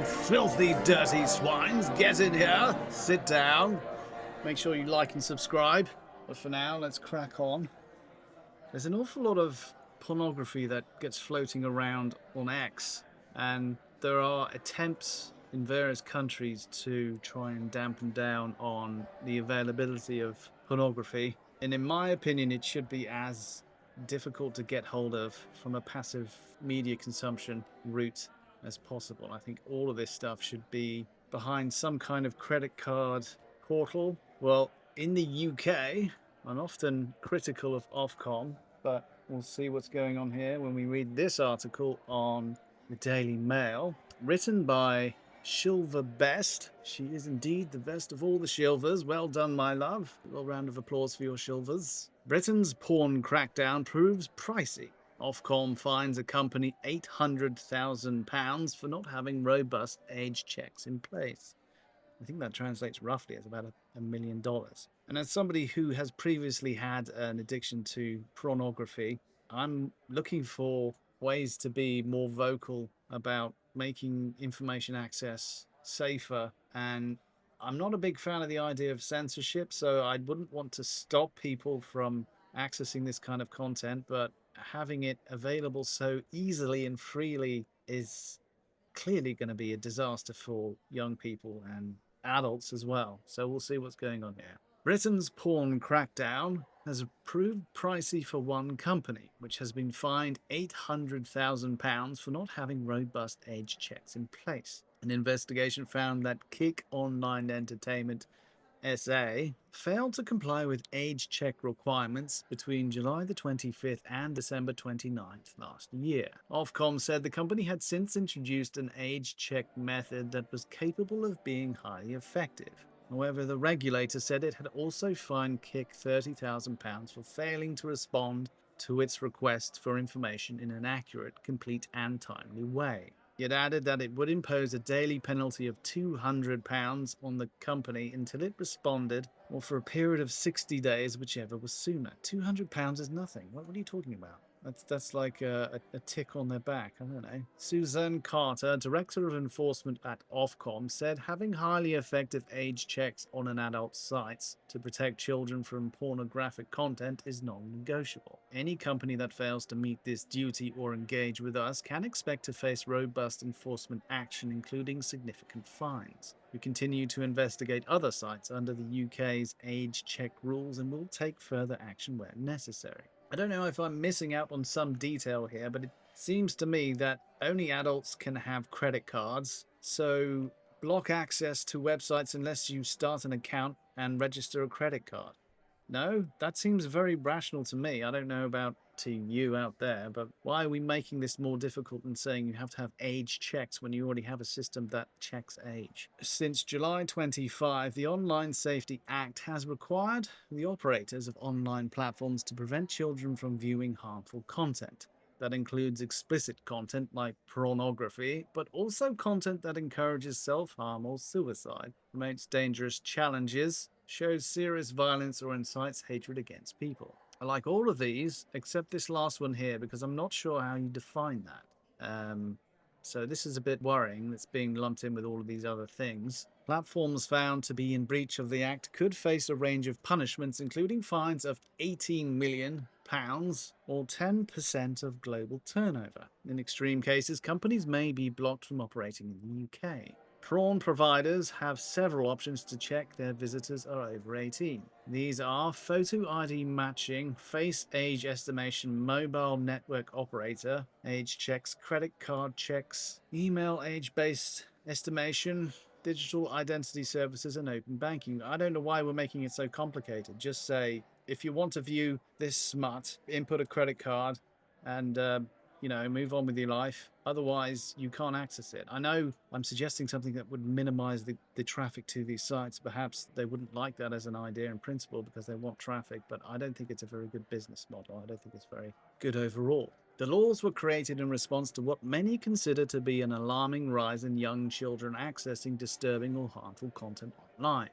you filthy, dirty swines. Get in here, sit down, make sure you like and subscribe. But for now, let's crack on. There's an awful lot of pornography that gets floating around on X, and there are attempts in various countries to try and dampen down on the availability of pornography. And in my opinion, it should be as difficult to get hold of from a passive media consumption route as possible. I think all of this stuff should be behind some kind of credit card portal. Well, in the UK, I'm often critical of Ofcom, but we'll see what's going on here when we read this article on the Daily Mail, written by Shilva Best. She is indeed the best of all the Shilvers. Well done, my love. A little round of applause for your Shilvers. Britain's porn crackdown proves pricey. Ofcom fines a company £800,000 for not having robust age checks in place. I think that translates roughly as about $1 million. And as somebody who has previously had an addiction to pornography, I'm looking for ways to be more vocal about making information access safer. And I'm not a big fan of the idea of censorship, so I wouldn't want to stop people from accessing this kind of content, but having it available so easily and freely is clearly going to be a disaster for young people and adults as well. So we'll see what's going on here. Britain's porn crackdown has proved pricey for one company, which has been fined £800,000 for not having robust age checks in place. An investigation found that Kick Online Entertainment SA failed to comply with age check requirements between July the 25th and December 29th last year. Ofcom said the company had since introduced an age check method that was capable of being highly effective. However, the regulator said it had also fined Kick £30,000 for failing to respond to its requests for information in an accurate, complete and timely way. It added that it would impose a daily penalty of £200 on the company until it responded, or for a period of 60 days, whichever was sooner. £200 is nothing. What are you talking about? That's like a tick on their back. I don't know. Suzanne Carter, Director of Enforcement at Ofcom, said having highly effective age checks on an adult's sites to protect children from pornographic content is non-negotiable. Any company that fails to meet this duty or engage with us can expect to face robust enforcement action, including significant fines. We continue to investigate other sites under the UK's age check rules and will take further action where necessary. I don't know if I'm missing out on some detail here, but it seems to me that only adults can have credit cards, so block access to websites unless you start an account and register a credit card. No, that seems very rational to me. I don't know about to you out there, but why are we making this more difficult and saying you have to have age checks when you already have a system that checks age? Since July 25, the Online Safety Act has required the operators of online platforms to prevent children from viewing harmful content. That includes explicit content like pornography, but also content that encourages self-harm or suicide, promotes dangerous challenges, shows serious violence, or incites hatred against people. I like all of these, except this last one here, because I'm not sure how you define that. So this is a bit worrying. It's being lumped in with all of these other things. Platforms found to be in breach of the Act could face a range of punishments, including fines of £18 million or 10% of global turnover. In extreme cases, companies may be blocked from operating in the UK. Prawn providers have several options to check their visitors are over 18. These are photo ID matching, face age estimation, mobile network operator, age checks, credit card checks, email age-based estimation, digital identity services, and open banking. I don't know why we're making it so complicated. Just say, if you want to view this smut, input a credit card and move on with your life. Otherwise, you can't access it. I know I'm suggesting something that would minimize the traffic to these sites. Perhaps they wouldn't like that as an idea in principle because they want traffic, but I don't think it's a very good business model. I don't think it's very good overall. The laws were created in response to what many consider to be an alarming rise in young children accessing disturbing or harmful content online.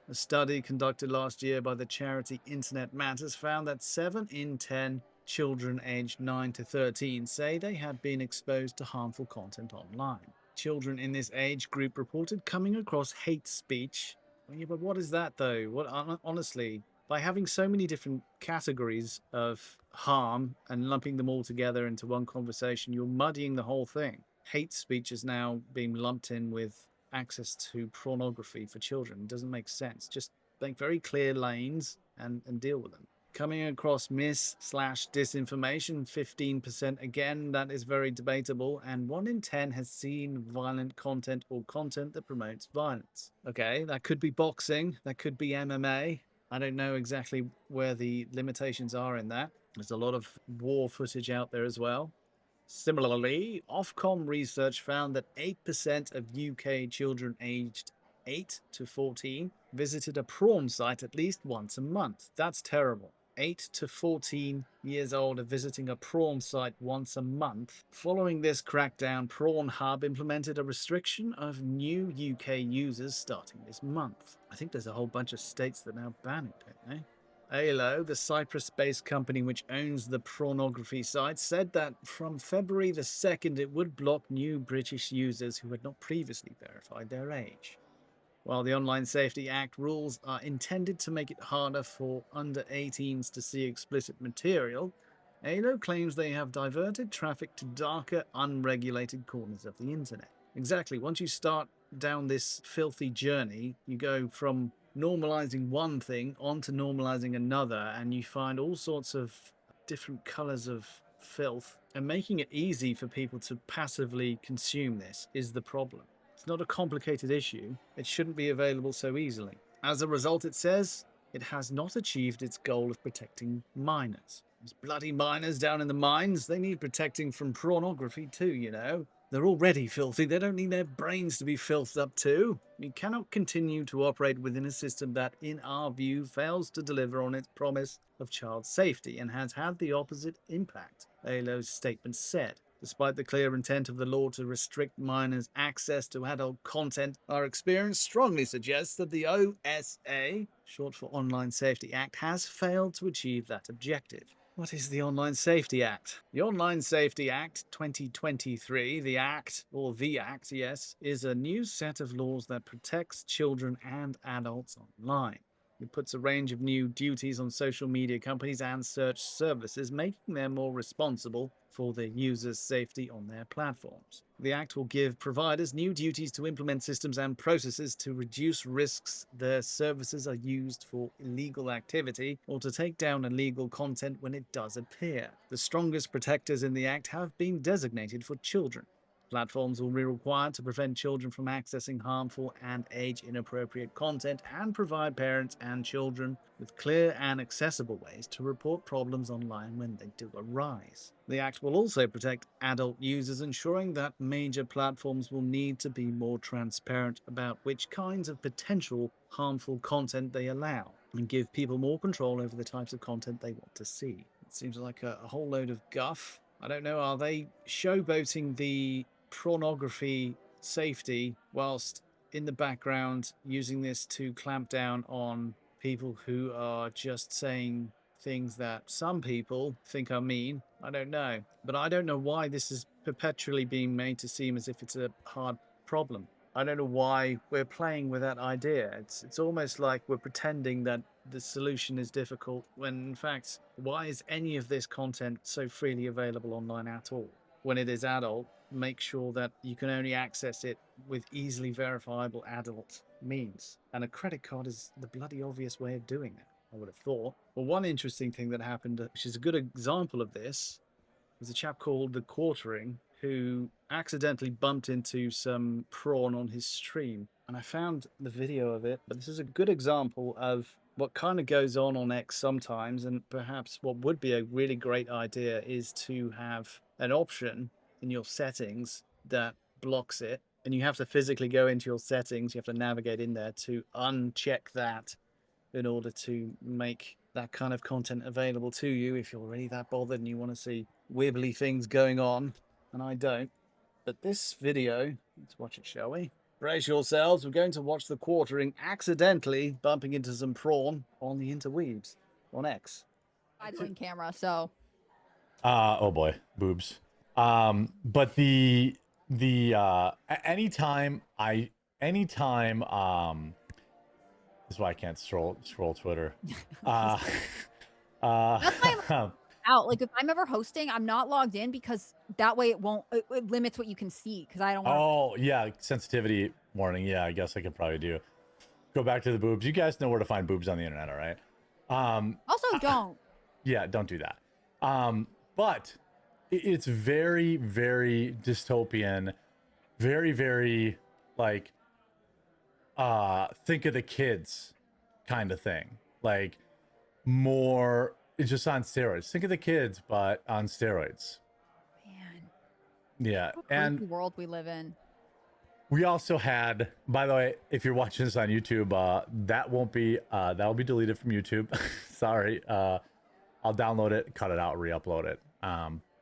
A study conducted last year by the charity Internet Matters found that 7 in 10 children aged 9 to 13 say they had been exposed to harmful content online. children in this age group reported coming across hate speech. Yeah, but what is that though? Honestly, by having so many different categories of harm and lumping them all together into one conversation, you're muddying the whole thing. Hate speech is now being lumped in with access to pornography for children. It doesn't make sense. Just make very clear lanes and deal with them. Coming across mis/disinformation, 15% again, that is very debatable, and 1 in 10 has seen violent content or content that promotes violence. Okay, that could be boxing, that could be MMA. I don't know exactly where the limitations are in that. There's a lot of war footage out there as well. Similarly, Ofcom research found that 8% of UK children aged 8 to 14 visited a prawn site at least once a month. That's terrible. 8 to 14 years old are visiting a prawn site once a month. Following this crackdown, Prawn Hub implemented a restriction of new UK users starting this month. I think there's a whole bunch of states that now ban it, don't they? ALO, the Cyprus-based company which owns the pornography site, said that from February the 2nd it would block new British users who had not previously verified their age. While the Online Safety Act rules are intended to make it harder for under 18s to see explicit material, ALO claims they have diverted traffic to darker, unregulated corners of the internet. Exactly, once you start down this filthy journey, you go from normalizing one thing onto normalizing another, and you find all sorts of different colors of filth, and making it easy for people to passively consume this is the problem. It's not a complicated issue. It shouldn't be available so easily. As a result, it says, it has not achieved its goal of protecting minors. These bloody minors down in the mines, they need protecting from pornography too, you know. They're already filthy. They don't need their brains to be filthed up too. We cannot continue to operate within a system that, in our view, fails to deliver on its promise of child safety and has had the opposite impact, ALO's statement said. Despite the clear intent of the law to restrict minors' access to adult content, our experience strongly suggests that the OSA, short for Online Safety Act, has failed to achieve that objective. What is the Online Safety Act? The Online Safety Act 2023, the Act, yes, is a new set of laws that protects children and adults online. It puts a range of new duties on social media companies and search services, making them more responsible for their users' safety on their platforms. The Act will give providers new duties to implement systems and processes to reduce risks their services are used for illegal activity or to take down illegal content when it does appear. The strongest protectors in the Act have been designated for children. Platforms will be required to prevent children from accessing harmful and age-inappropriate content and provide parents and children with clear and accessible ways to report problems online when they do arise. The Act will also protect adult users, ensuring that major platforms will need to be more transparent about which kinds of potential harmful content they allow and give people more control over the types of content they want to see. It seems like a whole load of guff. I don't know, are they showboating the pornography safety whilst in the background using this to clamp down on people who are just saying things that some people think are mean? I don't know. But I don't know why this is perpetually being made to seem as if it's a hard problem. I don't know why we're playing with that idea. It's almost like we're pretending that the solution is difficult when, in fact, why is any of this content so freely available online at all? When it is adult, make sure that you can only access it with easily verifiable adult means. And a credit card is the bloody obvious way of doing that, I would have thought. Well, one interesting thing that happened, which is a good example of this, was a chap called The Quartering who accidentally bumped into some prawn on his stream. And I found the video of it, but this is a good example of what kind of goes on X sometimes, and perhaps what would be a really great idea is to have an option in your settings that blocks it, and you have to physically go into your settings, you have to navigate in there to uncheck that in order to make that kind of content available to you if you're really that bothered and you want to see wibbly things going on, and I don't. But this video, let's watch it, shall we? Brace yourselves, we're going to watch The Quartering accidentally bumping into some prawn on the interweaves on X. Idling camera, so. Oh boy, boobs. But the anytime this is why I can't scroll Twitter. That's why I'm out. Like, if I'm ever hosting, I'm not logged in because that way it limits what you can see because I don't want. Oh yeah, sensitivity warning. Yeah, I guess I could probably do. Go back to the boobs. You guys know where to find boobs on the internet, all right? Also, don't. Yeah, don't do that. But it's very, very dystopian, very, very like think of the kids kind of thing. Like more, it's just on steroids. Think of the kids, but on steroids. Man. Yeah, what a and world we live in. We also had, by the way, if you're watching this on YouTube, that'll be deleted from YouTube. Sorry. I'll download it, cut it out, re-upload it.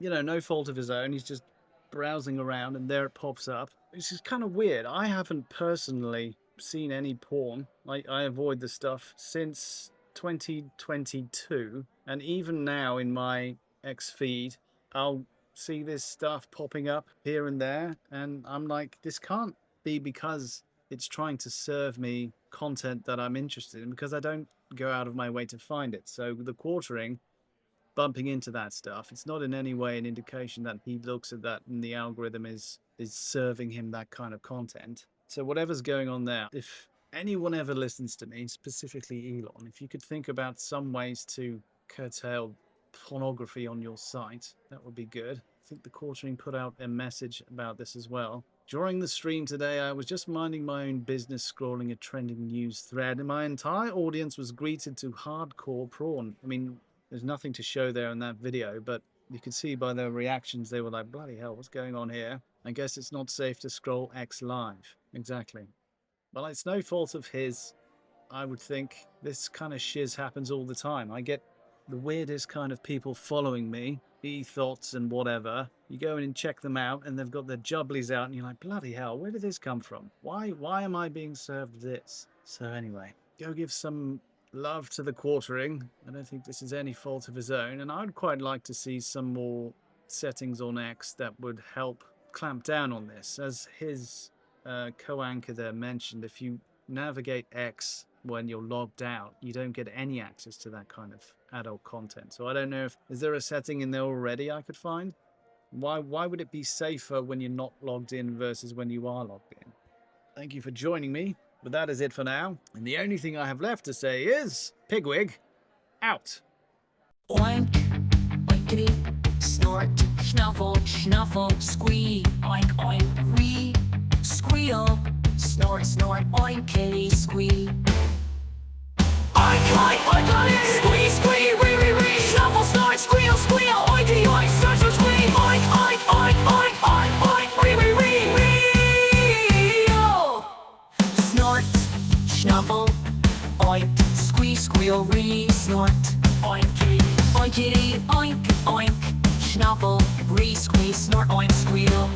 You know, no fault of his own. He's just browsing around and there it pops up. It's just kind of weird. I haven't personally seen any porn. I avoid the stuff since 2022. And even now in my X feed, I'll see this stuff popping up here and there. And I'm like, this can't be because it's trying to serve me content that I'm interested in, because I don't go out of my way to find it. So the quartering, bumping into that stuff, it's not in any way an indication that he looks at that and the algorithm is serving him that kind of content. So whatever's going on there, if anyone ever listens to me, specifically Elon, if you could think about some ways to curtail pornography on your site, that would be good. I think the quartering put out a message about this as well. During the stream today, I was just minding my own business, scrolling a trending news thread, and my entire audience was greeted to hardcore prawn. I mean, there's nothing to show there in that video, but you could see by their reactions, they were like, bloody hell, what's going on here? I guess it's not safe to scroll X live. Exactly. Well, it's no fault of his. I would think this kind of shiz happens all the time. I get the weirdest kind of people following me, thoughts and whatever. You go in and check them out and they've got their jubblies out and you're like, bloody hell, where did this come from? Why am I being served this? So anyway, go give some love to the quartering. I don't think this is any fault of his own, and I'd quite like to see some more settings on X that would help clamp down on this. As his co-anchor there mentioned, if you navigate X when you're logged out, you don't get any access to that kind of adult content. So I don't know is there a setting in there already I could find? Why would it be safer when you're not logged in versus when you are logged in? Thank you for joining me. But that is it for now. And the only thing I have left to say is, Pigwig, out. Oink, oinkity, snort, snuffle, snuffle, squee, oink, oink, ree, squeal, snort, snort, oinkity, squee. Oink, oink, oinkity, squee, squee, ree, ree, ree, snuffle, snort, squeal, squeal, oinky, oink, snort, snort, squee, oink, oink, oink, oink, oink, oink, ree, ree, ree, ree, oh. Snort, snuffle, oink, squee, squeal, ree, snort, oinky, oinkity, oink, oink, snuffle, ree, squee, snort, oink, squeal.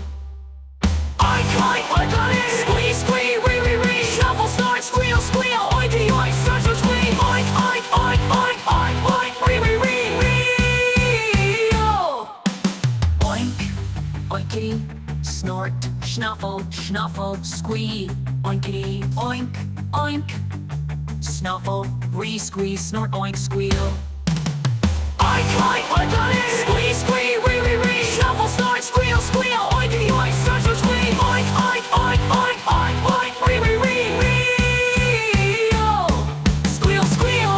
Oink, oink, oinkity, squee, squee, ree, ree, ree, snuffle, snort, squeal, squeal, oinky, oink, snort, snort, squee, oink, oink, oink, oink, oink, oink, ree, ree, ree, ree, oh. Oink, oinkity, snort, snuffle, snuffle, squee, oinkity, oink, oink, snuffle, ree, squee, snort, oink, squeal. Oink, oink, oinkity, squee, squee, ree, ree, ree, snuffle, snort, squeal, squeal, oinkity, oink, snort, snort, squee, oink, oink, oink, oink, oink, oink, ree, ree, ree, ree, oh. Squeal, squeal.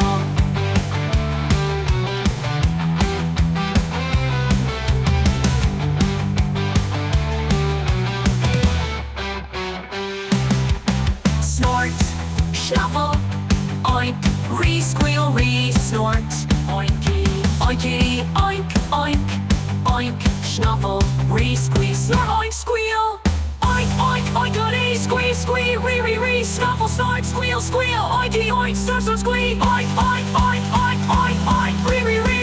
Snort, snuffle, oink, ree, squeal, ree, snort, oinky, oinkity, oink, oink, oink, snuffle, ree, squee, snort, oink, squeal, oink, oink, oinkity, squee, squee, ree, ree, ree, snuffle, snort, squeal, squeal, oinky, oink, snort, snort, squee, oink, oink, oink, oink, oink, oink, ree, ree, ree.